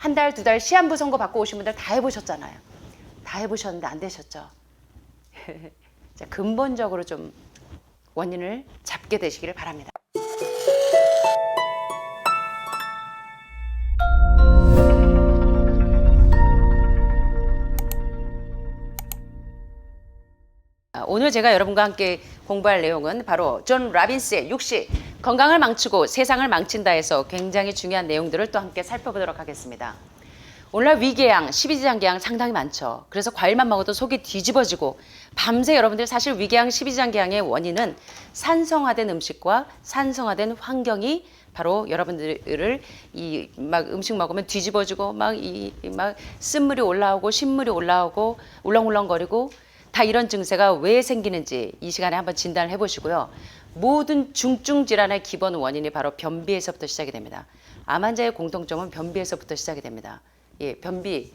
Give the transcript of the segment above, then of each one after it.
한 달, 두 달 시한부 선고 받고 오신 분들 다 해보셨잖아요. 다 해보셨는데 안 되셨죠? 자, 근본적으로 좀 원인을 잡게 되시기를 바랍니다. 오늘 제가 여러분과 함께 공부할 내용은 바로 존 라빈스의 60 건강을 망치고 세상을 망친다에서 굉장히 중요한 내용들을 또 함께 살펴보도록 하겠습니다. 오늘날 위궤양, 십이지장궤양 상당히 많죠. 그래서 과일만 먹어도 속이 뒤집어지고 밤새 여러분들 사실 위궤양, 십이지장궤양의 원인은 산성화된 음식과 산성화된 환경이 바로 여러분들을 이 막 음식 먹으면 뒤집어지고 막 쓴물이 올라오고 신물이 올라오고 울렁울렁거리고 다 이런 증세가 왜 생기는지 이 시간에 한번 진단을 해보시고요. 모든 중증 질환의 기본 원인이 바로 변비에서부터 시작이 됩니다. 암 환자의 공통점은 변비에서부터 시작이 됩니다. 예, 변비.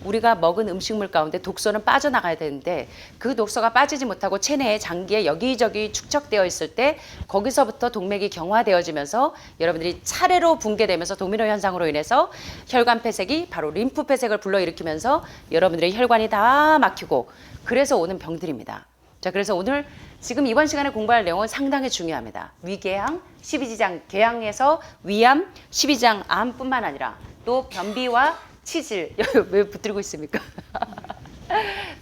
우리가 먹은 음식물 가운데 독소는 빠져나가야 되는데 그 독소가 빠지지 못하고 체내에 장기에 여기저기 축적되어 있을 때 거기서부터 동맥이 경화되어지면서 여러분들이 차례로 붕괴되면서 도미노 현상으로 인해서 혈관 폐색이 바로 림프 폐색을 불러일으키면서 여러분들의 혈관이 다 막히고 그래서 오는 병들입니다. 자, 그래서 오늘 지금 이번 시간에 공부할 내용은 상당히 중요합니다. 위궤양, 십이지장 궤양에서 위암, 십이지장 암뿐만 아니라 또 변비와 치질, 왜 붙들고 있습니까?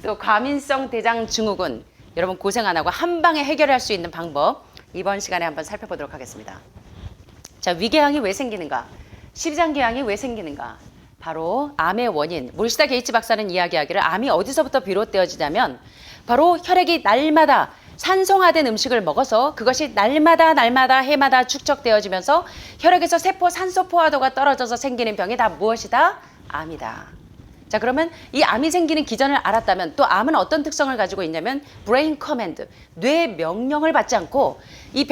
또 과민성 대장 증후군, 여러분 고생 안 하고 한 방에 해결할 수 있는 방법 이번 시간에 한번 살펴보도록 하겠습니다. 자, 위궤양이 왜 생기는가? 십이지장궤양이 왜 생기는가? 바로 암의 원인, 모리시다 게이츠 박사는 이야기하기를 암이 어디서부터 비롯되어지냐면 바로 혈액이 날마다 산성화된 음식을 먹어서 그것이 날마다 해마다 축적되어지면서 혈액에서 세포 산소 포화도가 떨어져서 생기는 병이 다 무엇이다? 암이다. 자, 그러면 이 암이 생기는 기전을 알았다면 또 암은 어떤 특성을 가지고 있냐면 브레인 커맨드, 뇌 명령을 받지 않고 이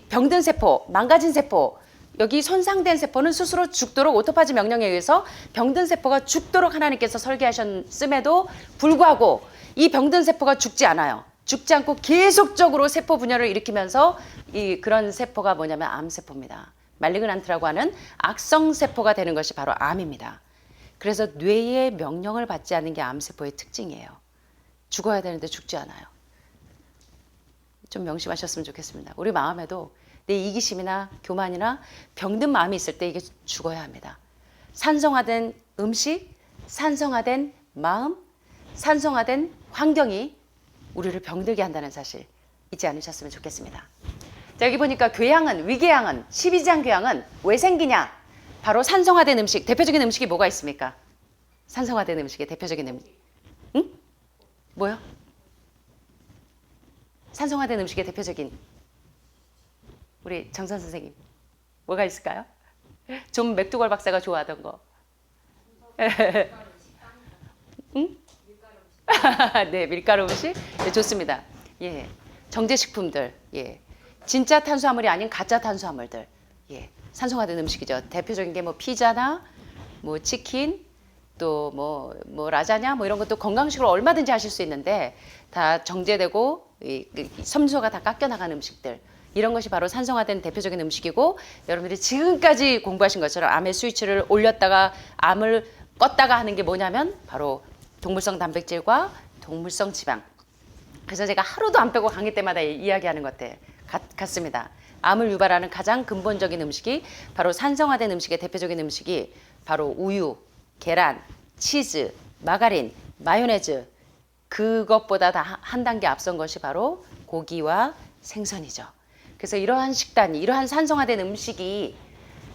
병든 세포, 망가진 세포, 여기 손상된 세포는 스스로 죽도록 오토파지 명령에 의해서 병든 세포가 죽도록 하나님께서 설계하셨음에도 불구하고 이 병든 세포가 죽지 않아요. 죽지 않고 계속적으로 세포 분열을 일으키면서 그런 세포가 뭐냐면 암세포입니다. 말리그난트라고 하는 악성 세포가 되는 것이 바로 암입니다. 그래서 뇌의 명령을 받지 않는 게 암세포의 특징이에요. 죽어야 되는데 죽지 않아요. 좀 명심하셨으면 좋겠습니다. 우리 마음에도 내 이기심이나 교만이나 병든 마음이 있을 때 이게 죽어야 합니다. 산성화된 음식, 산성화된 마음, 산성화된 환경이 우리를 병들게 한다는 사실 잊지 않으셨으면 좋겠습니다. 자, 여기 보니까 궤양은, 위궤양은, 십이지장궤양은 왜 생기냐? 바로 산성화된 음식, 대표적인 음식이 뭐가 있습니까? 산성화된 음식의 대표적인 음식. 응? 뭐요? 산성화된 음식의 대표적인 우리 정선 선생님 뭐가 있을까요? 존 맥두걸 박사가 좋아하던 거. 응? 네, 밀가루 음식. 네, 좋습니다. 예, 정제식품들. 예, 진짜 탄수화물이 아닌 가짜 탄수화물들. 예, 산성화된 음식이죠. 대표적인 게 뭐 피자나 뭐 치킨 또 뭐 라자냐 뭐 이런 것도 건강식으로 얼마든지 하실 수 있는데 다 정제되고 섬유소가 다 깎여 나간 음식들. 이런 것이 바로 산성화된 대표적인 음식이고 여러분들이 지금까지 공부하신 것처럼 암의 스위치를 올렸다가 암을 껐다가 하는 게 뭐냐면 바로 동물성 단백질과 동물성 지방. 그래서 제가 하루도 안 빼고 강의 때마다 이야기하는 것들 같습니다. 암을 유발하는 가장 근본적인 음식이 바로 산성화된 음식의 대표적인 음식이 바로 우유, 계란, 치즈, 마가린, 마요네즈. 그것보다 다 한 단계 앞선 것이 바로 고기와 생선이죠. 그래서 이러한 식단이, 이러한 산성화된 음식이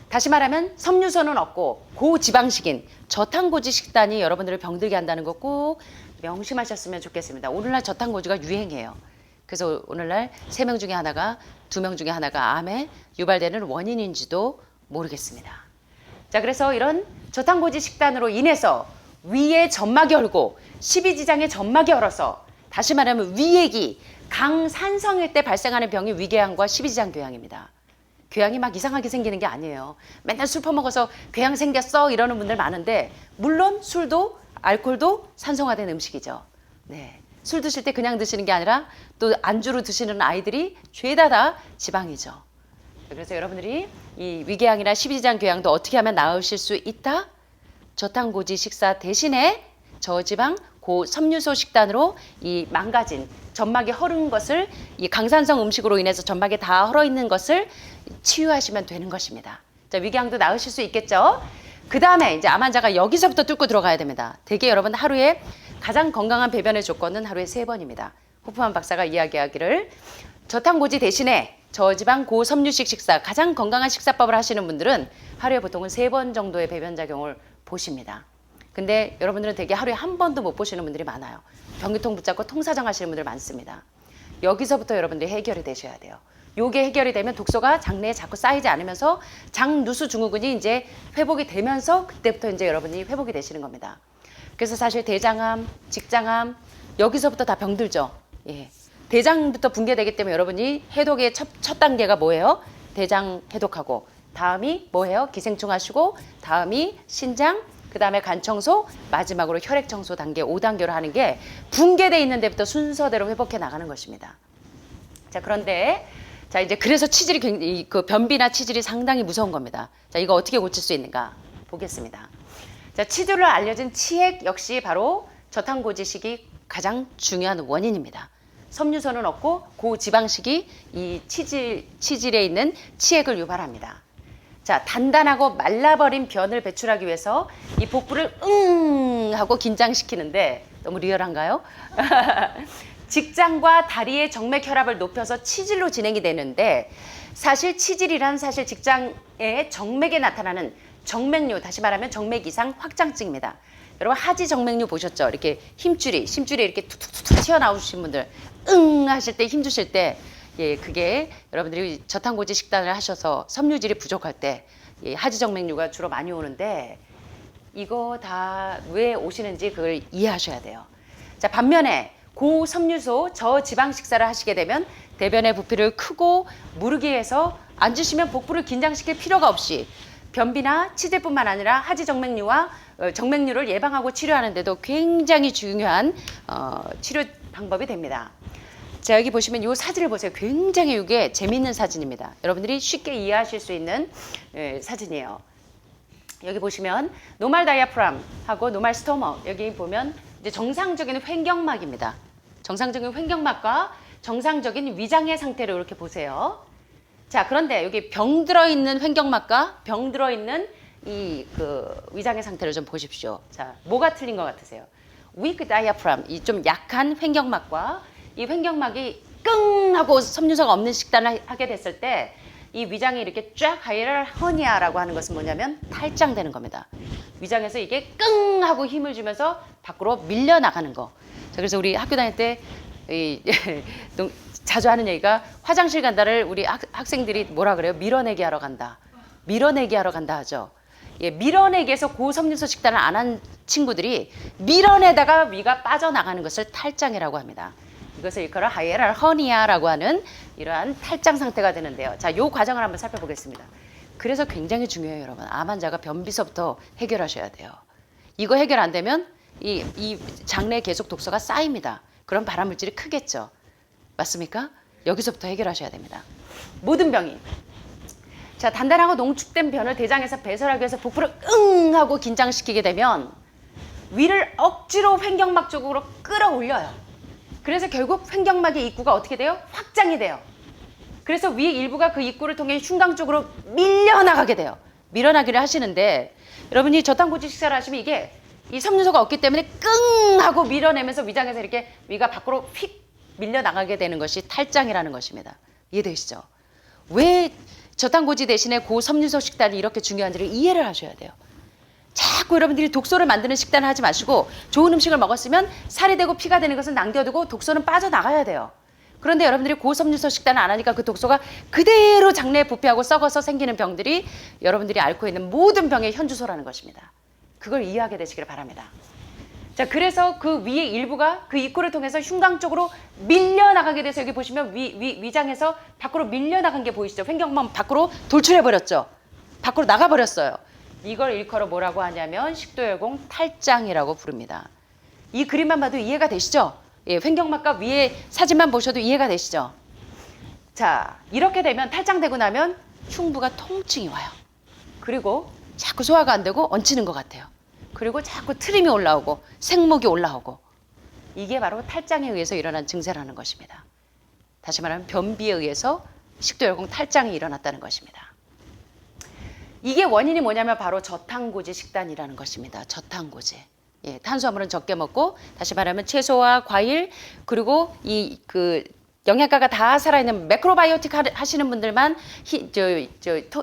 다시 말하면 섬유소는 없고 고지방식인 저탄고지 식단이 여러분들을 병들게 한다는 거 꼭 명심하셨으면 좋겠습니다. 오늘날 저탄고지가 유행해요. 그래서 오늘날 3명 중에 하나가, 2명 중에 하나가 암에 유발되는 원인인지도 모르겠습니다. 자, 그래서 이런 저탄고지 식단으로 인해서 위의 점막이 얼고 십이지장의 점막이 얼어서 다시 말하면 위액이 강산성일 때 발생하는 병이 위궤양과 십이지장궤양입니다. 궤양이 막 이상하게 생기는 게 아니에요. 맨날 술 퍼먹어서 궤양 생겼어 이러는 분들 많은데 물론 술도 알코올도 산성화된 음식이죠. 네, 술 드실 때 그냥 드시는 게 아니라 또 안주로 드시는 아이들이 죄다 다 지방이죠. 그래서 여러분들이 이 위궤양이나 십이지장궤양도 어떻게 하면 나으실 수 있다? 저탄고지 식사 대신에 저지방 고섬유소 식단으로 이 망가진 점막이 헐은 것을 이 강산성 음식으로 인해서 점막이 다 헐어 있는 것을 치유하시면 되는 것입니다. 자, 위궤양도 나으실 수 있겠죠? 그 다음에 이제 암 환자가 여기서부터 뚫고 들어가야 됩니다. 대개 여러분 하루에 가장 건강한 배변의 조건은 하루에 3번입니다. 호프만 박사가 이야기하기를 저탄고지 대신에 저지방 고섬유식 식사, 가장 건강한 식사법을 하시는 분들은 하루에 보통은 3번 정도의 배변작용을 보십니다. 근데 여러분들은 되게 하루에 한 번도 못 보시는 분들이 많아요. 변기통 붙잡고 통사정 하시는 분들 많습니다. 여기서부터 여러분들이 해결이 되셔야 돼요. 요게 해결이 되면 독소가 장내에 자꾸 쌓이지 않으면서 장누수 증후군이 이제 회복이 되면서 그때부터 이제 여러분이 회복이 되시는 겁니다. 그래서 사실 대장암, 직장암 여기서부터 다 병들죠. 예. 대장부터 붕괴되기 때문에 여러분이 해독의 첫 단계가 뭐예요? 대장 해독하고 다음이 뭐예요? 기생충 하시고 다음이 신장, 그 다음에 간 청소, 마지막으로 혈액 청소 단계 5단계로 하는 게 붕괴돼 있는 데부터 순서대로 회복해 나가는 것입니다. 자, 그런데 자 이제 그래서 치질이 굉장히 그 변비나 치질이 상당히 무서운 겁니다. 자, 이거 어떻게 고칠 수 있는가 보겠습니다. 자, 치질로 알려진 치액 역시 바로 저탄고지식이 가장 중요한 원인입니다. 섬유소는 없고 고지방식이 이 치질에 있는 치액을 유발합니다. 자, 단단하고 말라버린 변을 배출하기 위해서 이 복부를 하고 긴장시키는데 너무 리얼한가요? 직장과 다리의 정맥 혈압을 높여서 치질로 진행이 되는데 사실 치질이란 사실 직장의 정맥에 나타나는 정맥류, 다시 말하면 정맥 이상 확장증입니다. 여러분 하지 정맥류 보셨죠? 이렇게 심줄이 이렇게 툭툭툭 튀어나오신 분들 하실 때 힘주실 때 예, 그게 여러분들이 저탄고지 식단을 하셔서 섬유질이 부족할 때 예, 하지정맥류가 주로 많이 오는데 이거 다 왜 오시는지 그걸 이해하셔야 돼요. 자, 반면에 고섬유소 저지방 식사를 하시게 되면 대변의 부피를 크고 무르게 해서 앉으시면 복부를 긴장시킬 필요가 없이 변비나 치질뿐만 아니라 하지정맥류와 정맥류를 예방하고 치료하는 데도 굉장히 중요한 치료 방법이 됩니다. 자, 여기 보시면 이 사진을 보세요. 굉장히 이게 재미있는 사진입니다. 여러분들이 쉽게 이해하실 수 있는 사진이에요. 여기 보시면 노말 다이아프람하고 노말 스토머, 여기 보면 이제 정상적인 횡격막입니다. 정상적인 횡격막과 정상적인 위장의 상태를 이렇게 보세요. 자, 그런데 여기 병 들어있는 횡격막과 병 들어있는 이 위장의 상태를 좀 보십시오. 자, 뭐가 틀린 것 같으세요? weak diaphragm, 이 좀 약한 횡격막과 이 횡격막이 끙 하고 섬유소가 없는 식단을 하게 됐을 때 이 위장이 이렇게 쫙 하이럴 허니아라고 하는 것은 뭐냐면 탈장되는 겁니다. 위장에서 이게 끙 하고 힘을 주면서 밖으로 밀려나가는 거. 자, 그래서 우리 학교 다닐 때 자주 하는 얘기가 화장실 간다를 우리 학생들이 뭐라 그래요? 밀어내기 하러 간다. 밀어내기 하러 간다 하죠. 예, 밀어내기에서 고섬유소 식단을 안 한 친구들이 밀어내다가 위가 빠져나가는 것을 탈장이라고 합니다. 이것을 일컬어 하이에랄 허니아라고 하는 이러한 탈장 상태가 되는데요. 자, 요 과정을 한번 살펴보겠습니다. 그래서 굉장히 중요해요, 여러분. 암 환자가 변비서부터 해결하셔야 돼요. 이거 해결 안 되면 이 장내에 계속 독소가 쌓입니다. 그럼 발암물질이 크겠죠. 맞습니까? 여기서부터 해결하셔야 됩니다. 모든 병이. 자, 단단하고 농축된 변을 대장에서 배설하기 위해서 복부를 하고 긴장시키게 되면 위를 억지로 횡격막 쪽으로 끌어올려요. 그래서 결국 횡격막의 입구가 어떻게 돼요? 확장이 돼요. 그래서 위 일부가 그 입구를 통해 흉곽 쪽으로 밀려나가게 돼요. 밀어나기를 하시는데 여러분이 저탄고지 식사를 하시면 이게 이 섬유소가 없기 때문에 끙 하고 밀어내면서 위장에서 이렇게 위가 밖으로 휙 밀려나가게 되는 것이 탈장이라는 것입니다. 이해되시죠? 왜 저탄고지 대신에 고섬유소 식단이 이렇게 중요한지를 이해를 하셔야 돼요. 자꾸 여러분들이 독소를 만드는 식단을 하지 마시고 좋은 음식을 먹었으면 살이 되고 피가 되는 것은 남겨두고 독소는 빠져나가야 돼요. 그런데 여러분들이 고섬유소 식단을 안 하니까 그 독소가 그대로 장내에 부패하고 썩어서 생기는 병들이 여러분들이 앓고 있는 모든 병의 현주소라는 것입니다. 그걸 이해하게 되시길 바랍니다. 자, 그래서 그 위의 일부가 그 입구를 통해서 흉곽 쪽으로 밀려나가게 돼서 여기 보시면 위장에서 밖으로 밀려나간 게 보이시죠? 횡격막 밖으로 돌출해버렸죠? 밖으로 나가버렸어요. 이걸 일컬어 뭐라고 하냐면 식도열공 탈장이라고 부릅니다. 이 그림만 봐도 이해가 되시죠? 예, 횡격막과 위에 사진만 보셔도 이해가 되시죠? 자, 이렇게 되면 탈장되고 나면 흉부가 통증이 와요. 그리고 자꾸 소화가 안 되고 얹히는 것 같아요. 그리고 자꾸 트림이 올라오고 생목이 올라오고 이게 바로 탈장에 의해서 일어난 증세라는 것입니다. 다시 말하면 변비에 의해서 식도열공 탈장이 일어났다는 것입니다. 이게 원인이 뭐냐면 바로 저탄고지 식단이라는 것입니다. 저탄고지. 예, 탄수화물은 적게 먹고 다시 말하면 채소와 과일 그리고 이 그 영양가가 다 살아있는 매크로바이오틱 하시는 분들만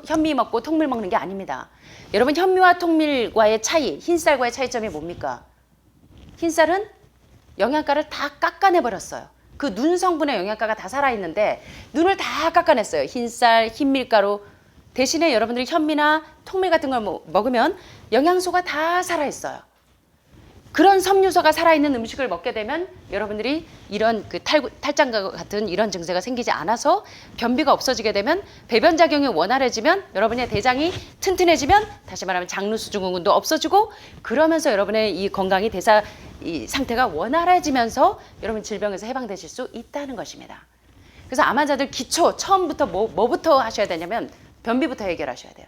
현미 먹고 통밀 먹는 게 아닙니다. 여러분 현미와 통밀과의 차이, 흰쌀과의 차이점이 뭡니까? 흰쌀은 영양가를 다 깎아내 버렸어요. 그 눈 성분의 영양가가 다 살아있는데 눈을 다 깎아냈어요. 흰쌀, 흰밀가루 대신에 여러분들이 현미나 통밀 같은 걸 먹으면 영양소가 다 살아있어요. 그런 섬유소가 살아있는 음식을 먹게 되면 여러분들이 이런 그 탈장과 같은 이런 증세가 생기지 않아서 변비가 없어지게 되면 배변작용이 원활해지면 여러분의 대장이 튼튼해지면 다시 말하면 장루수증후군도 없어지고 그러면서 여러분의 이 건강이 이 상태가 원활해지면서 여러분 질병에서 해방되실 수 있다는 것입니다. 그래서 암 환자들 기초 처음부터 뭐부터 하셔야 되냐면 변비부터 해결하셔야 돼요.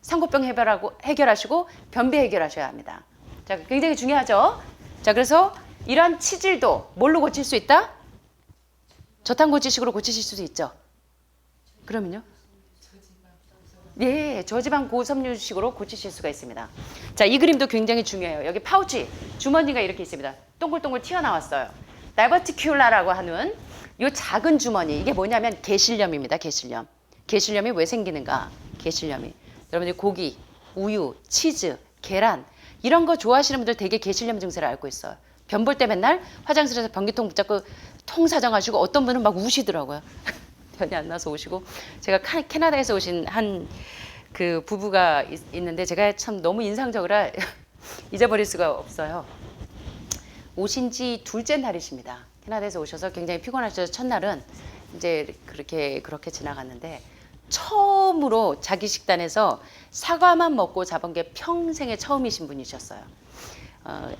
상고병 해결하시고 변비 해결하셔야 합니다. 자, 굉장히 중요하죠. 자, 그래서 이러한 치질도 뭘로 고칠 수 있다? 저탄고지식으로 고치실 수도 있죠. 그러면요? 예, 저지방 고섬유식으로 고치실 수가 있습니다. 자, 이 그림도 굉장히 중요해요. 여기 파우치, 주머니가 이렇게 있습니다. 동글동글 튀어나왔어요. 다이버티큘라라고 하는 이 작은 주머니, 이게 뭐냐면 게실염입니다. 게실염. 게실염이 왜 생기는가? 게실염이. 여러분들 고기, 우유, 치즈, 계란 이런 거 좋아하시는 분들 되게 게실염 증세를 앓고 있어요. 변 볼 때 맨날 화장실에서 변기통 붙잡고 통 사정하시고 어떤 분은 막 우시더라고요. 변이 안 나서 오시고 제가 캐나다에서 오신 한 그 부부가 있는데 제가 참 너무 인상적이라 잊어버릴 수가 없어요. 오신 지 둘째 날이십니다. 캐나다에서 오셔서 굉장히 피곤하셔서 첫날은 이제 그렇게 지나갔는데 처음으로 자기 식단에서 사과만 먹고 잡은 게 평생의 처음이신 분이셨어요.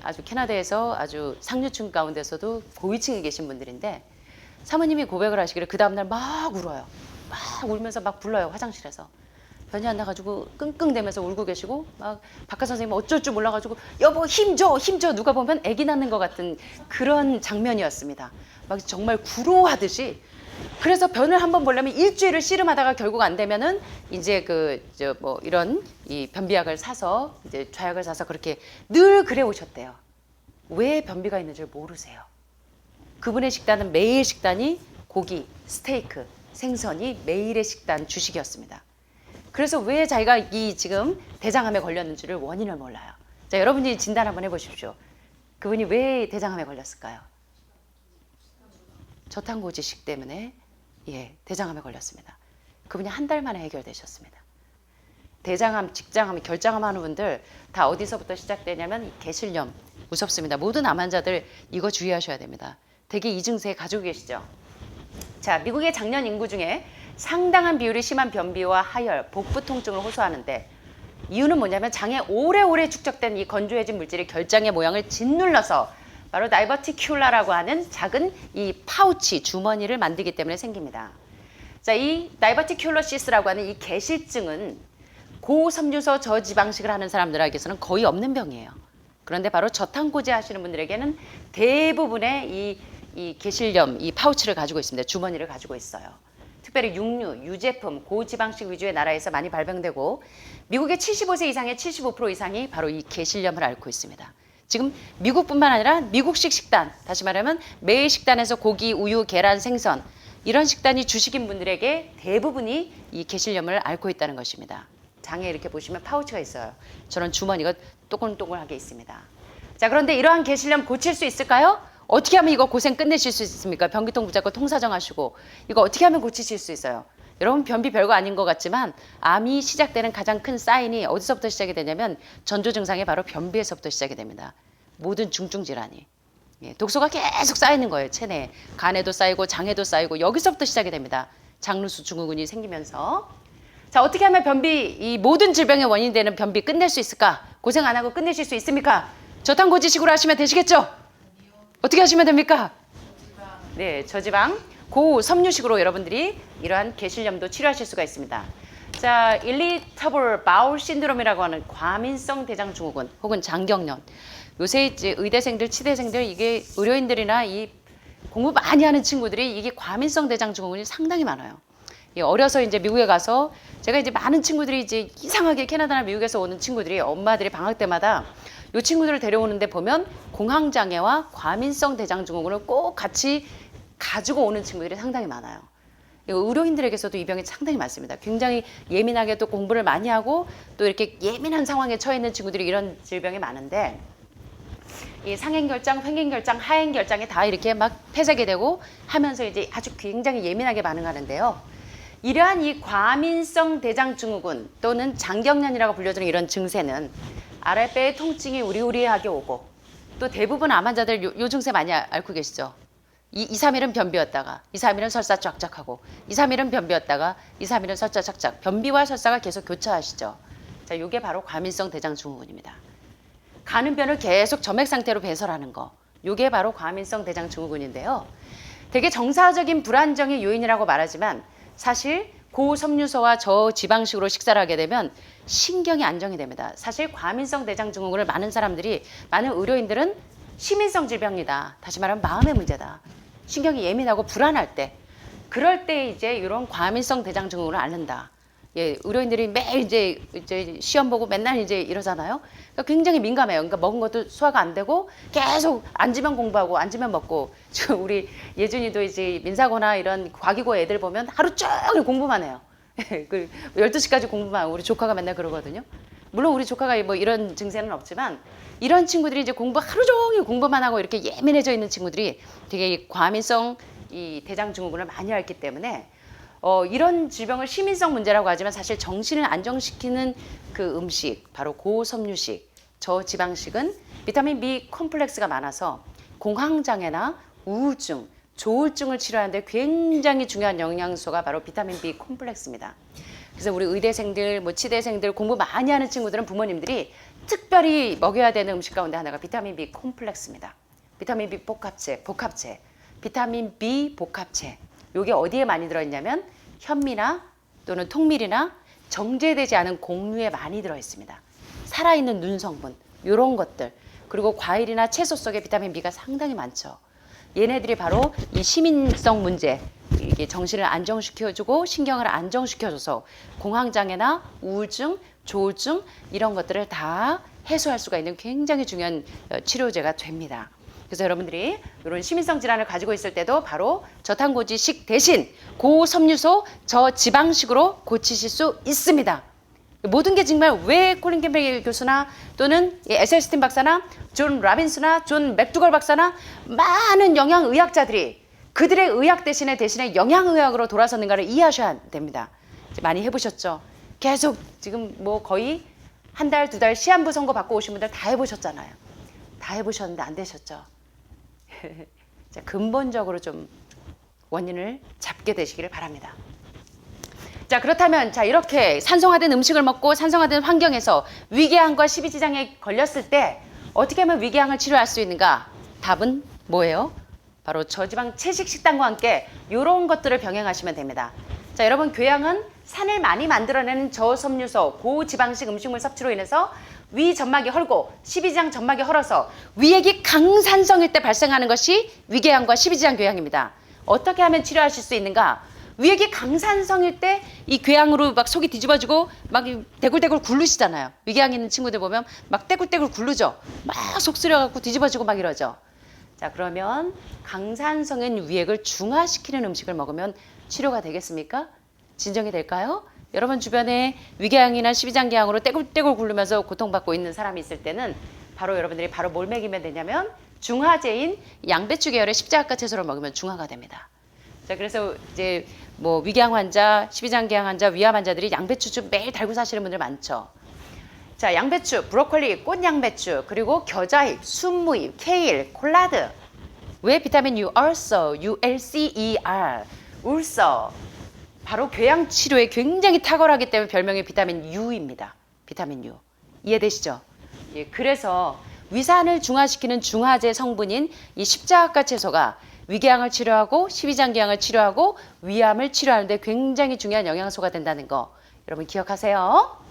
아주 캐나다에서 아주 상류층 가운데서도 고위층에 계신 분들인데 사모님이 고백을 하시기를 그 다음날 막 울어요. 막 울면서 막 불러요. 화장실에서. 변이 안 나가지고 끙끙대면서 울고 계시고 막 박하 선생님 어쩔 줄 몰라가지고 여보 힘줘 힘줘 누가 보면 애기 낳는 것 같은 그런 장면이었습니다. 막 정말 구로하듯이. 그래서 변을 한번 보려면 일주일을 씨름하다가 결국 안 되면은 이제 이런 이 변비약을 사서 이제 좌약을 사서 그렇게 늘 그래 오셨대요. 왜 변비가 있는 줄 모르세요. 그분의 식단은 매일 식단이 고기, 스테이크, 생선이 매일의 식단 주식이었습니다. 그래서 왜 자기가 이 지금 대장암에 걸렸는지를 원인을 몰라요. 자, 여러분이 진단 한번 해보십시오. 그분이 왜 대장암에 걸렸을까요? 저탄고지식 때문에 대장암에 걸렸습니다. 그분이 한 달 만에 해결되셨습니다. 대장암, 직장암, 결장암 하는 분들 다 어디서부터 시작되냐면 게실염 무섭습니다. 모든 암 환자들 이거 주의하셔야 됩니다. 대개 이 증세 가지고 계시죠. 자, 미국의 장년 인구 중에 상당한 비율이 심한 변비와 하열, 복부 통증을 호소하는데 이유는 뭐냐면 장에 오래오래 축적된 이 건조해진 물질이 결장의 모양을 짓눌러서 바로 다이버티큘라라고 하는 작은 이 파우치, 주머니를 만들기 때문에 생깁니다. 자, 이 다이버티큘로시스라고 하는 이 게실증은 고섬유소 저지방식을 하는 사람들에게서는 거의 없는 병이에요. 그런데 바로 저탄고지 하시는 분들에게는 대부분의 이 게실염, 이 파우치를 가지고 있습니다. 주머니를 가지고 있어요. 특별히 육류, 유제품, 고지방식 위주의 나라에서 많이 발병되고 미국의 75세 이상의 75% 이상이 바로 이 게실염을 앓고 있습니다. 지금 미국뿐만 아니라 미국식 식단, 다시 말하면 매일 식단에서 고기, 우유, 계란, 생선 이런 식단이 주식인 분들에게 대부분이 이 게실염을 앓고 있다는 것입니다. 장에 이렇게 보시면 파우치가 있어요. 저런 주머니가 또글또글하게 있습니다. 자, 그런데 이러한 게실염 고칠 수 있을까요? 어떻게 하면 이거 고생 끝내실 수 있습니까? 변기통 붙잡고 통사정하시고 이거 어떻게 하면 고치실 수 있어요? 여러분 변비 별거 아닌 것 같지만 암이 시작되는 가장 큰 사인이 어디서부터 시작이 되냐면 전조 증상이 바로 변비에서부터 시작이 됩니다. 모든 중증 질환이. 독소가 계속 쌓이는 거예요. 체내에. 간에도 쌓이고 장에도 쌓이고 여기서부터 시작이 됩니다. 장루수 증후군이 생기면서. 자, 어떻게 하면 변비, 이 모든 질병의 원인이 되는 변비 끝낼 수 있을까? 고생 안 하고 끝내실 수 있습니까? 저탄고지식으로 하시면 되시겠죠? 어떻게 하시면 됩니까? 네, 저지방 고섬유식으로 여러분들이 이러한 게실염도 치료하실 수가 있습니다. 자, irritable bowel syndrome이라고 하는 과민성 대장 증후군 혹은 장경련. 요새 이제 의대생들, 치대생들 이게 의료인들이나 이 공부 많이 하는 친구들이 이게 과민성 대장 증후군이 상당히 많아요. 어려서 이제 미국에 가서 제가 이제 많은 친구들이 이제 이상하게 캐나다나 미국에서 오는 친구들이 엄마들이 방학 때마다 이 친구들을 데려오는데 보면 공황장애와 과민성 대장 증후군을 꼭 같이 가지고 오는 친구들이 상당히 많아요. 의료인들에게서도 이 병이 상당히 많습니다. 굉장히 예민하게 또 공부를 많이 하고 또 이렇게 예민한 상황에 처해 있는 친구들이 이런 질병이 많은데 이 상행결장, 횡행결장, 하행결장이 다 이렇게 막 폐쇄게 되고 하면서 이제 아주 굉장히 예민하게 반응하는데요. 이러한 이 과민성 대장 증후군 또는 장경련이라고 불려지는 이런 증세는 아랫배의 통증이 우리우리하게 오고 또 대부분 암 환자들 요 증세 많이 앓고 계시죠. 2, 3일은 변비였다가 2, 3일은 설사 쫙쫙하고 2, 3일은 변비였다가 2, 3일은 설사 쫙쫙. 변비와 설사가 계속 교차하시죠. 자, 요게 바로 과민성 대장 증후군입니다. 가는 변을 계속 점액 상태로 배설하는 거. 요게 바로 과민성 대장 증후군인데요. 되게 정사적인 불안정의 요인이라고 말하지만 사실 고섬유소와 저지방식으로 식사를 하게 되면 신경이 안정이 됩니다. 사실 과민성 대장 증후군을 많은 의료인들은 시민성 질병이다. 다시 말하면 마음의 문제다. 신경이 예민하고 불안할 때, 그럴 때 이제 이런 과민성 대장 증후군을 앓는다. 예, 의료인들이 매일 이제 시험 보고 맨날 이제 이러잖아요. 그러니까 굉장히 민감해요. 그러니까 먹은 것도 소화가 안 되고 계속 앉으면 공부하고 앉으면 먹고. 우리 예준이도 이제 민사고나 이런 과기고 애들 보면 하루 종일 공부만 해요. 그 12시까지 공부만 하고 우리 조카가 맨날 그러거든요. 물론 우리 조카가 뭐 이런 증세는 없지만 이런 친구들이 이제 하루 종일 공부만 하고 이렇게 예민해져 있는 친구들이 되게 과민성 이 대장 증후군을 많이 앓기 때문에 이런 질병을 시민성 문제라고 하지만 사실 정신을 안정시키는 그 음식, 바로 고섬유식, 저지방식은 비타민 B 콤플렉스가 많아서 공황장애나 우울증, 조울증을 치료하는데 굉장히 중요한 영양소가 바로 비타민 B 콤플렉스입니다. 그래서 우리 의대생들, 뭐 치대생들 공부 많이 하는 친구들은 부모님들이 특별히 먹여야 되는 음식 가운데 하나가 비타민 B 콤플렉스입니다. 비타민 B 복합체, 비타민 B 복합체. 요게 어디에 많이 들어있냐면 현미나 또는 통밀이나 정제되지 않은 곡류에 많이 들어있습니다. 살아있는 눈 성분, 요런 것들. 그리고 과일이나 채소 속에 비타민 B가 상당히 많죠. 얘네들이 바로 이 시민성 문제, 이게 정신을 안정시켜주고 신경을 안정시켜줘서 공황장애나 우울증, 조울증 이런 것들을 다 해소할 수가 있는 굉장히 중요한 치료제가 됩니다. 그래서 여러분들이 이런 시민성 질환을 가지고 있을 때도 바로 저탄고지식 대신 고섬유소 저지방식으로 고치실 수 있습니다. 모든 게 정말 왜 콜린 캠벨 교수나 또는 에셀스틴 박사나 존 라빈스나 존 맥두걸 박사나 많은 영양의학자들이 그들의 의학 대신에 영양의학으로 돌아섰는가를 이해하셔야 됩니다. 많이 해보셨죠? 계속 지금 뭐 거의 한 달, 두 달 시한부 선고 받고 오신 분들 다 해보셨잖아요. 다 해보셨는데 안 되셨죠? 자, 근본적으로 좀 원인을 잡게 되시기를 바랍니다. 자, 그렇다면 자 이렇게 산성화된 음식을 먹고 산성화된 환경에서 위궤양과 십이지장에 걸렸을 때 어떻게 하면 위궤양을 치료할 수 있는가? 답은 뭐예요? 바로 저지방 채식 식단과 함께 이런 것들을 병행하시면 됩니다. 자, 여러분 궤양은 산을 많이 만들어내는 저섬유소 고지방식 음식물 섭취로 인해서 위 점막이 헐고 십이지장 점막이 헐어서 위액이 강산성일 때 발생하는 것이 위궤양과 십이지장 궤양입니다. 어떻게 하면 치료하실 수 있는가? 위액이 강산성일 때 이 궤양으로 막 속이 뒤집어지고 막 대굴대굴 굴르시잖아요. 위궤양 있는 친구들 보면 막 떼굴떼굴 굴르죠. 막 속 쓰려갖고 뒤집어지고 막 이러죠. 자, 그러면 강산성인 위액을 중화시키는 음식을 먹으면 치료가 되겠습니까? 진정이 될까요? 여러분 주변에 위궤양이나 십이장궤양으로 떼굴떼굴 굴르면서 고통받고 있는 사람이 있을 때는 바로 여러분들이 바로 뭘 먹이면 되냐면 중화제인 양배추 계열의 십자가 채소를 먹으면 중화가 됩니다. 자, 그래서 이제 뭐 위궤양 환자, 십이장궤양 환자, 위암 환자들이 양배추 매일 달고 사시는 분들 많죠. 자, 양배추, 브로콜리, 꽃양배추, 그리고 겨자잎, 순무잎, 케일, 콜라드. 왜 비타민 U, ulcer, ULCER, 울서. 바로 궤양 치료에 굉장히 탁월하기 때문에 별명이 비타민 U입니다. 비타민 U. 이해되시죠? 예, 그래서 위산을 중화시키는 중화제 성분인 이 십자가 채소가 위궤양을 치료하고 십이장궤양을 치료하고 위암을 치료하는 데 굉장히 중요한 영양소가 된다는 거. 여러분 기억하세요.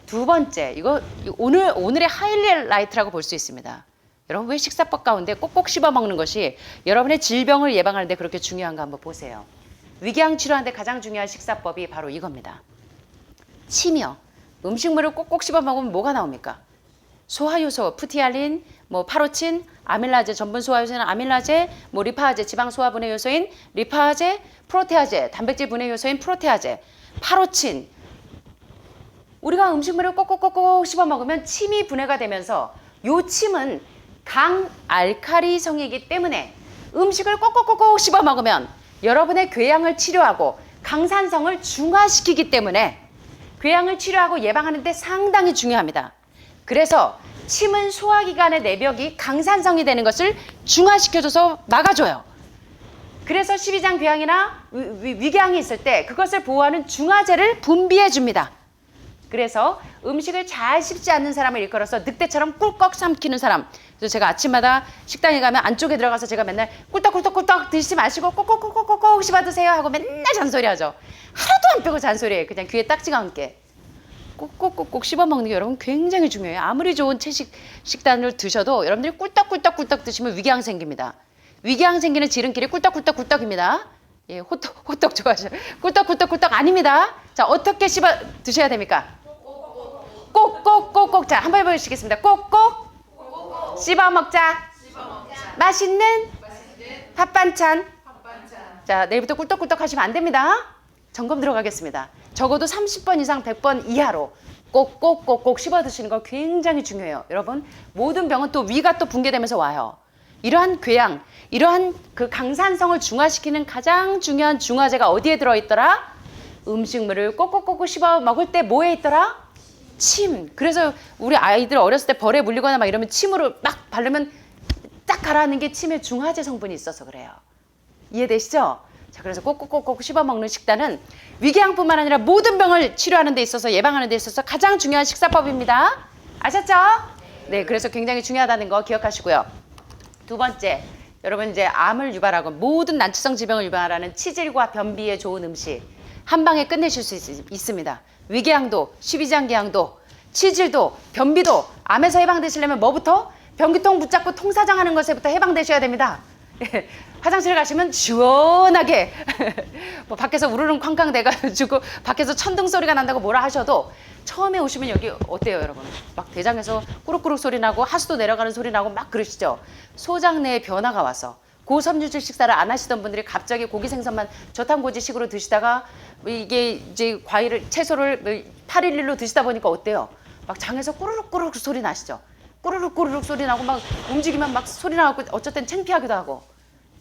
두 번째, 이거 오늘의 하이라이트라고 볼 수 있습니다. 여러분 왜 식사법 가운데 꼭꼭 씹어 먹는 것이 여러분의 질병을 예방하는 데 그렇게 중요한가 한번 보세요. 위궤양 치료하는 데 가장 중요한 식사법이 바로 이겁니다. 침이요. 음식물을 꼭꼭 씹어 먹으면 뭐가 나옵니까? 소화효소, 푸티알린, 뭐 파로친, 아밀라제, 전분 소화효소는 아밀라제, 뭐 리파아제, 지방 소화 분해 요소인 리파아제, 프로테아제, 단백질 분해 요소인 프로테아제, 파로친. 우리가 음식물을 꼭꼭꼭꼭 씹어 먹으면 침이 분해가 되면서 요 침은 강알칼리성이기 때문에 음식을 꼭꼭꼭꼭 씹어 먹으면 여러분의 궤양을 치료하고 강산성을 중화시키기 때문에 궤양을 치료하고 예방하는 데 상당히 중요합니다. 그래서 침은 소화기관의 내벽이 강산성이 되는 것을 중화시켜줘서 막아줘요. 그래서 십이장 궤양이나 위궤양이 있을 때 그것을 보호하는 중화제를 분비해 줍니다. 그래서 음식을 잘 씹지 않는 사람을 일컬어서 늑대처럼 꿀꺽 삼키는 사람. 그래서 제가 아침마다 식당에 가면 안쪽에 들어가서 제가 맨날 꿀떡꿀떡꿀떡 드시지 마시고 꼭꼭꼭꼭꼭 씹어 드세요 하고 맨날 잔소리하죠. 하루도 안 빼고 잔소리해요. 그냥 귀에 딱지가 함께. 꼭꼭꼭꼭 씹어 먹는 게 여러분 굉장히 중요해요. 아무리 좋은 식단을 드셔도 여러분들이 꿀떡꿀떡꿀떡 드시면 위궤양 생깁니다. 위궤양 생기는 지름길이 꿀떡꿀떡꿀떡입니다. 예, 호떡 좋아하셔요. 꿀떡꿀떡꿀떡 아닙니다. 자, 어떻게 씹어 드셔야 됩니까? 꼭꼭꼭꼭. 자, 한번 해보시겠습니다. 꼭꼭 씹어 먹자. 맛있는 밥 반찬. 자, 내일부터 꿀떡꿀떡 하시면 안 됩니다. 점검 들어가겠습니다. 적어도 30번 이상 100번 이하로 꼭꼭꼭꼭 씹어 드시는 거 굉장히 중요해요. 여러분, 모든 병은 또 위가 또 붕괴되면서 와요. 이러한 궤양, 이러한 그 강산성을 중화시키는 가장 중요한 중화제가 어디에 들어있더라? 음식물을 꼭꼭꼭꼭 씹어 먹을 때 뭐에 있더라? 침. 그래서 우리 아이들 어렸을 때 벌에 물리거나 막 이러면 침으로 막 바르면 딱 가라앉는 게 침에 중화제 성분이 있어서 그래요. 이해되시죠? 자, 그래서 꼭꼭꼭꼭 씹어 먹는 식단은 위궤양뿐만 아니라 모든 병을 치료하는 데 있어서 예방하는 데 있어서 가장 중요한 식사법입니다. 아셨죠? 네, 그래서 굉장히 중요하다는 거 기억하시고요. 두 번째, 여러분 이제 암을 유발하고 모든 난치성 질병을 유발하는 치질과 변비에 좋은 음식 한 방에 끝내실 수 있습니다. 위궤양도, 십이장궤양도, 치질도, 변비도 암에서 해방되시려면 뭐부터? 변기통 붙잡고 통사정하는 것에부터 해방되셔야 됩니다. 화장실 가시면 시원하게 뭐 밖에서 우르릉 쾅쾅 대가지고 밖에서 천둥 소리가 난다고 뭐라 하셔도 처음에 오시면 여기 어때요 여러분? 막 대장에서 꾸룩꾸룩 소리 나고 하수도 내려가는 소리 나고 막 그러시죠? 소장 내에 변화가 와서 고섬유질 식사를 안 하시던 분들이 갑자기 고기 생선만 저탄고지식으로 드시다가 이게 이제 과일을 채소를 8일일로 드시다 보니까 어때요? 막 장에서 꾸르륵꾸르륵 소리 나시죠? 꾸르륵꾸르륵 소리 나고 막 움직이면 막 소리 나고 어쩔 땐 창피하기도 하고.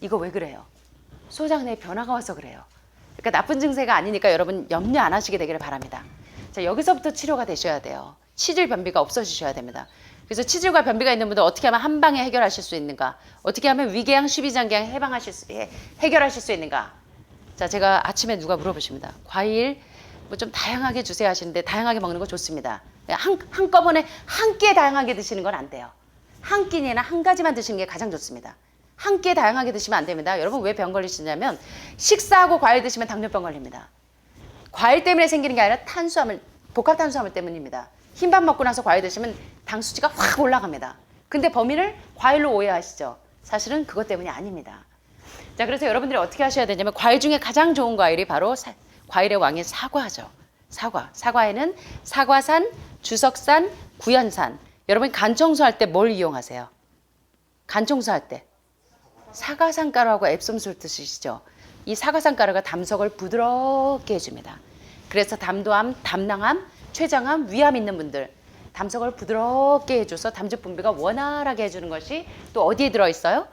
이거 왜 그래요? 소장 내에 변화가 와서 그래요. 그러니까 나쁜 증세가 아니니까 여러분 염려 안 하시게 되기를 바랍니다. 자, 여기서부터 치료가 되셔야 돼요. 치질 변비가 없어지셔야 됩니다. 그래서 치질과 변비가 있는 분들 어떻게 하면 한 방에 해결하실 수 있는가? 어떻게 하면 위궤양, 십이장궤양 해결하실 수 있는가? 자, 제가 아침에 누가 물어보십니다. 과일 뭐 좀 다양하게 주세요 하시는데 다양하게 먹는 거 좋습니다. 한꺼번에 한 끼에 다양하게 드시는 건 안 돼요. 한 끼니나 한 가지만 드시는 게 가장 좋습니다. 한 끼에 다양하게 드시면 안 됩니다. 여러분 왜 병 걸리시냐면 식사하고 과일 드시면 당뇨병 걸립니다. 과일 때문에 생기는 게 아니라 탄수화물, 복합탄수화물 때문입니다. 흰밥 먹고 나서 과일 드시면 당 수치가 확 올라갑니다. 근데 범인을 과일로 오해하시죠. 사실은 그것 때문이 아닙니다. 자, 그래서 여러분들이 어떻게 하셔야 되냐면 과일 중에 가장 좋은 과일이 바로 과일의 왕인 사과죠. 사과에는 사과산, 주석산, 구연산. 여러분 간 청소할 때 뭘 이용하세요? 간 청소할 때 사과산 가루하고 앱솜술 드시죠. 이 사과산 가루가 담석을 부드럽게 해줍니다. 그래서 담도암, 담낭암, 췌장암, 위암 있는 분들 담석을 부드럽게 해줘서 담즙 분비가 원활하게 해주는 것이 또 어디에 들어있어요?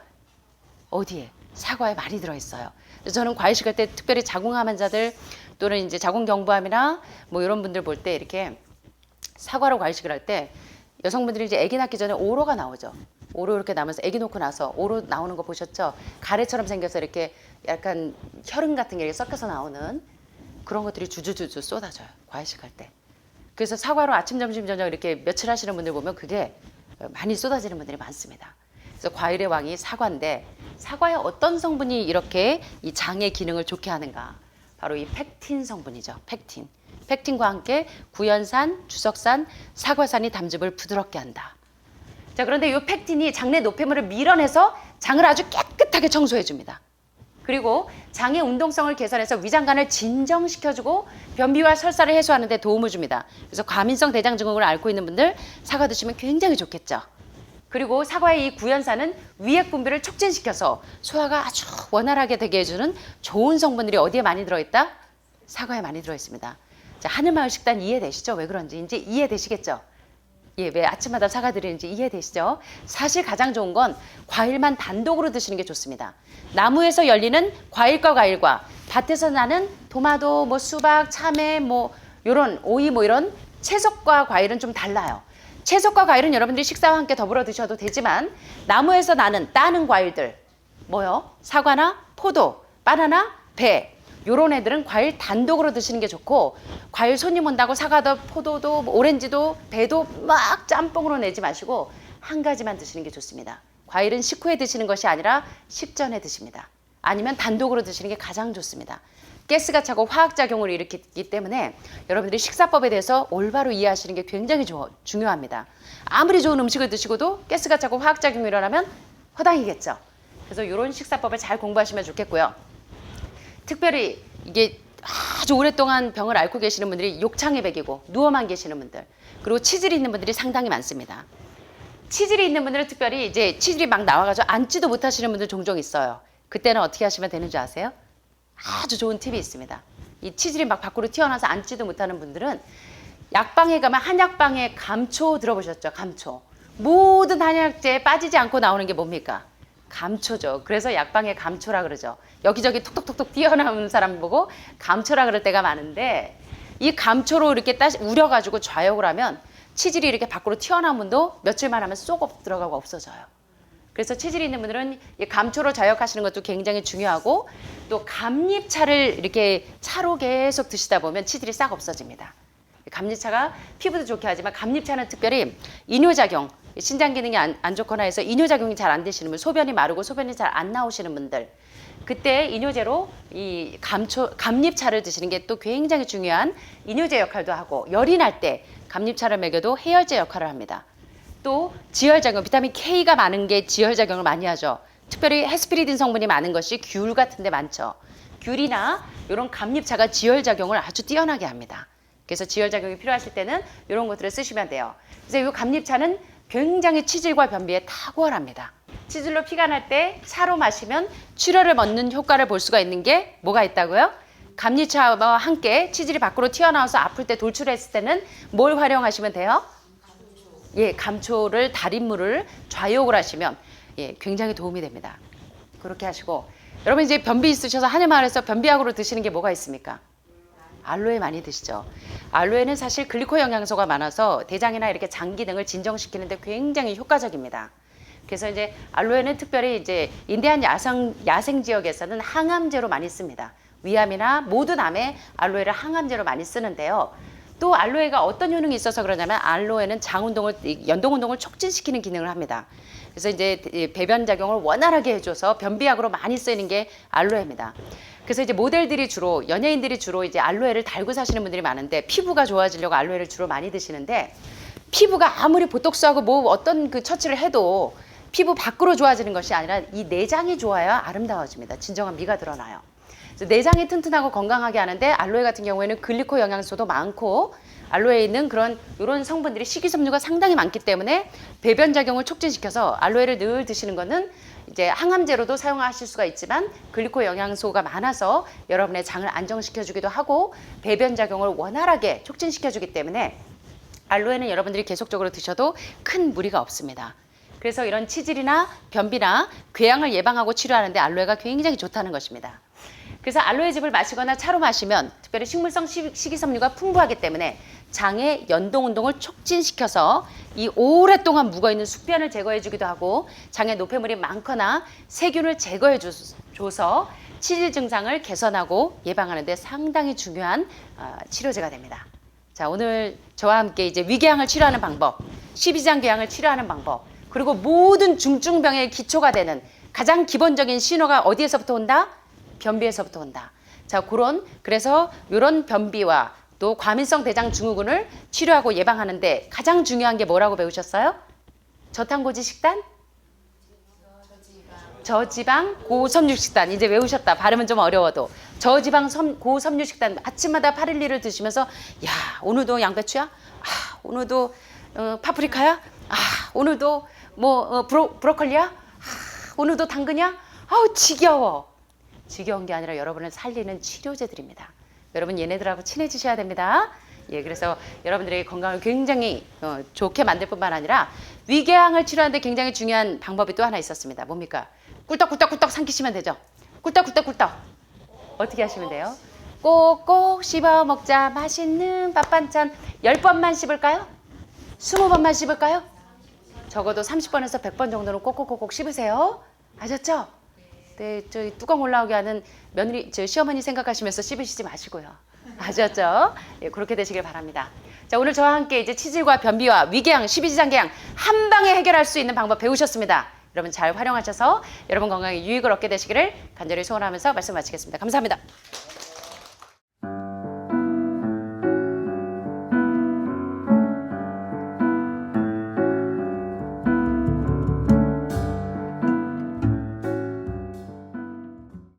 어디에? 사과에 많이 들어있어요. 그래서 저는 과일 식을 때 특별히 자궁암 환자들 또는 이제 자궁경부암이나 뭐 이런 분들 볼 때 이렇게 사과로 과일식을 할 때 여성분들이 이제 아기 낳기 전에 오로가 나오죠. 오로 이렇게 나면서 아기 놓고 나서 오로 나오는 거 보셨죠? 가래처럼 생겨서 이렇게 약간 혈흔 같은 게 섞여서 나오는 그런 것들이 주주주주 쏟아져요. 과일식 할 때. 그래서 사과로 아침, 점심, 저녁 이렇게 며칠 하시는 분들 보면 그게 많이 쏟아지는 분들이 많습니다. 그래서 과일의 왕이 사과인데 사과의 어떤 성분이 이렇게 이 장의 기능을 좋게 하는가? 바로 이 펙틴 성분이죠. 펙틴 팩틴과 함께 구연산, 주석산, 사과산이 담즙을 부드럽게 한다. 자, 그런데 이 팩틴이 장내 노폐물을 밀어내서 장을 아주 깨끗하게 청소해 줍니다. 그리고 장의 운동성을 개선해서 위장관을 진정시켜주고 변비와 설사를 해소하는 데 도움을 줍니다. 그래서 과민성 대장증후군을 앓고 있는 분들 사과 드시면 굉장히 좋겠죠. 그리고 사과의 이 구연산은 위액 분비를 촉진시켜서 소화가 아주 원활하게 되게 해주는 좋은 성분들이 어디에 많이 들어있다? 사과에 많이 들어있습니다. 자, 하늘마을 식단 이해되시죠? 왜 그런지 이제 이해되시겠죠? 예, 왜 아침마다 사과 드리는지 이해되시죠? 사실 가장 좋은 건 과일만 단독으로 드시는 게 좋습니다. 나무에서 열리는 과일과 과일과 밭에서 나는 토마토, 뭐 수박, 참외, 뭐 요런 오이 뭐 이런 채석과 과일은 좀 달라요. 채석과 과일은 여러분들이 식사와 함께 더불어 드셔도 되지만 나무에서 따는 과일들 뭐요? 사과나 포도, 바나나, 배 요런 애들은 과일 단독으로 드시는 게 좋고 과일 손님 온다고 사과도 포도도 오렌지도 배도 막 짬뽕으로 내지 마시고 한 가지만 드시는 게 좋습니다. 과일은 식후에 드시는 것이 아니라 식전에 드십니다. 아니면 단독으로 드시는 게 가장 좋습니다. 가스가 차고 화학작용을 일으키기 때문에 여러분들이 식사법에 대해서 올바로 이해하시는 게 굉장히 중요합니다. 아무리 좋은 음식을 드시고도 가스가 차고 화학작용이 일어나면 허당이겠죠. 그래서 이런 식사법을 잘 공부하시면 좋겠고요. 특별히 이게 아주 오랫동안 병을 앓고 계시는 분들이 욕창에 배기고 누워만 계시는 분들 그리고 치질이 있는 분들이 상당히 많습니다. 치질이 있는 분들은 특별히 이제 치질이 막 나와가지고 앉지도 못하시는 분들 종종 있어요. 그때는 어떻게 하시면 되는 줄 아세요? 아주 좋은 팁이 있습니다. 이 치질이 막 밖으로 튀어나와서 앉지도 못하는 분들은 약방에 가면 한약방에 감초 들어보셨죠? 감초. 모든 한약재에 빠지지 않고 나오는 게 뭡니까? 감초죠. 그래서 약방에 감초라 그러죠. 여기저기 톡톡톡톡 튀어나오는 사람 보고 감초라 그럴 때가 많은데 이 감초로 이렇게 우려가지고 좌욕을 하면 치질이 이렇게 밖으로 튀어나온 분도 며칠만 하면 쏙 들어가고 없어져요. 그래서 치질이 있는 분들은 이 감초로 좌욕하시는 것도 굉장히 중요하고 또 감잎차를 이렇게 차로 계속 드시다 보면 치질이 싹 없어집니다. 감잎차가 피부도 좋게 하지만 감잎차는 특별히 이뇨작용, 신장 기능이 안 좋거나 해서 이뇨작용이 잘 안 되시는 분, 소변이 마르고 소변이 잘 안 나오시는 분들 그때 이뇨제로 이 감잎차를 드시는 게 또 굉장히 중요한 이뇨제 역할도 하고 열이 날 때 감잎차를 먹여도 해열제 역할을 합니다. 또 지혈작용, 비타민 K가 많은 게 지혈작용을 많이 하죠. 특별히 헤스피리딘 성분이 많은 것이 귤 같은 데 많죠. 귤이나 이런 감잎차가 지혈작용을 아주 뛰어나게 합니다. 그래서 지혈작용이 필요하실 때는 이런 것들을 쓰시면 돼요. 그래서 이 감잎차는 굉장히 치질과 변비에 탁월합니다. 치질로 피가 날 때 차로 마시면 출혈을 멈는 효과를 볼 수가 있는 게 뭐가 있다고요? 감잎차와 함께 치질이 밖으로 튀어나와서 아플 때 돌출했을 때는 뭘 활용하시면 돼요? 예, 감초를 달인물을 좌욕을 하시면 예, 굉장히 도움이 됩니다. 그렇게 하시고 여러분 이제 변비 있으셔서 하늘마을에서 변비약으로 드시는 게 뭐가 있습니까? 알로에 많이 드시죠. 알로에는 사실 글리코 영양소가 많아서 대장이나 이렇게 장 기능을 진정시키는데 굉장히 효과적입니다. 그래서 이제 알로에는 특별히 이제 인디안 야생 지역에서는 항암제로 많이 씁니다. 위암이나 모든 암에 알로에를 항암제로 많이 쓰는데요. 또 알로에가 어떤 효능이 있어서 그러냐면 알로에는 연동 운동을 촉진시키는 기능을 합니다. 그래서 이제 배변 작용을 원활하게 해줘서 변비약으로 많이 쓰이는 게 알로에입니다. 그래서 이제 모델들이 주로 연예인들이 주로 이제 알로에를 달고 사시는 분들이 많은데 피부가 좋아지려고 알로에를 주로 많이 드시는데 피부가 아무리 보톡스하고 뭐 어떤 그 처치를 해도 피부 밖으로 좋아지는 것이 아니라 이 내장이 좋아야 아름다워집니다. 진정한 미가 드러나요. 그래서 내장이 튼튼하고 건강하게 하는데 알로에 같은 경우에는 글리코 영양소도 많고 알로에에 있는 이런 성분들이 식이섬유가 상당히 많기 때문에 배변 작용을 촉진시켜서 알로에를 늘 드시는 거는 이제 항암제로도 사용하실 수가 있지만 글리코 영양소가 많아서 여러분의 장을 안정시켜주기도 하고 배변 작용을 원활하게 촉진시켜주기 때문에 알로에는 여러분들이 계속적으로 드셔도 큰 무리가 없습니다. 그래서 이런 치질이나 변비나 궤양을 예방하고 치료하는데 알로에가 굉장히 좋다는 것입니다. 그래서 알로에즙을 마시거나 차로 마시면 특별히 식물성 식이섬유가 풍부하기 때문에 장의 연동 운동을 촉진시켜서 이 오랫동안 묵어있는 숙변을 제거해주기도 하고 장에 노폐물이 많거나 세균을 제거해줘서 치질 증상을 개선하고 예방하는 데 상당히 중요한 치료제가 됩니다. 자, 오늘 저와 함께 이제 위궤양을 치료하는 방법, 십이장 궤양을 치료하는 방법, 그리고 모든 중증병의 기초가 되는 가장 기본적인 신호가 어디에서부터 온다? 변비에서부터 온다. 자, 그래서 이런 변비와 또 과민성 대장 증후군을 치료하고 예방하는데 가장 중요한 게 뭐라고 배우셨어요? 저탄고지 식단? 저지방 고섬유 식단. 이제 외우셨다. 발음은 좀 어려워도. 저지방 고섬유 식단. 아침마다 8일리를 드시면서 야, 오늘도 양배추야? 아, 오늘도 파프리카야? 아, 오늘도 뭐 브로콜리야? 아, 오늘도 당근이야? 아우 지겨워. 지겨운 게 아니라 여러분을 살리는 치료제들입니다. 여러분 얘네들하고 친해지셔야 됩니다. 예, 그래서 여러분들의 건강을 굉장히 좋게 만들 뿐만 아니라 위궤양을 치료하는데 굉장히 중요한 방법이 또 하나 있었습니다. 뭡니까? 꿀떡꿀떡꿀떡 삼키시면 되죠. 꿀떡꿀떡꿀떡. 어떻게 하시면 돼요? 꼭꼭 씹어 먹자 맛있는 밥 반찬 10번만 씹을까요? 20번만 씹을까요? 적어도 30번에서 100번 정도는 꼭꼭꼭꼭 씹으세요. 아셨죠? 네, 저희 뚜껑 올라오게 하는 며느리, 저 시어머니 생각하시면서 씹으시지 마시고요. 아셨죠? 예, 그렇게 되시길 바랍니다. 자, 오늘 저와 함께 이제 치질과 변비와 위궤양, 십이지장궤양 한 방에 해결할 수 있는 방법 배우셨습니다. 여러분 잘 활용하셔서 여러분 건강에 유익을 얻게 되시기를 간절히 소원하면서 말씀 마치겠습니다. 감사합니다.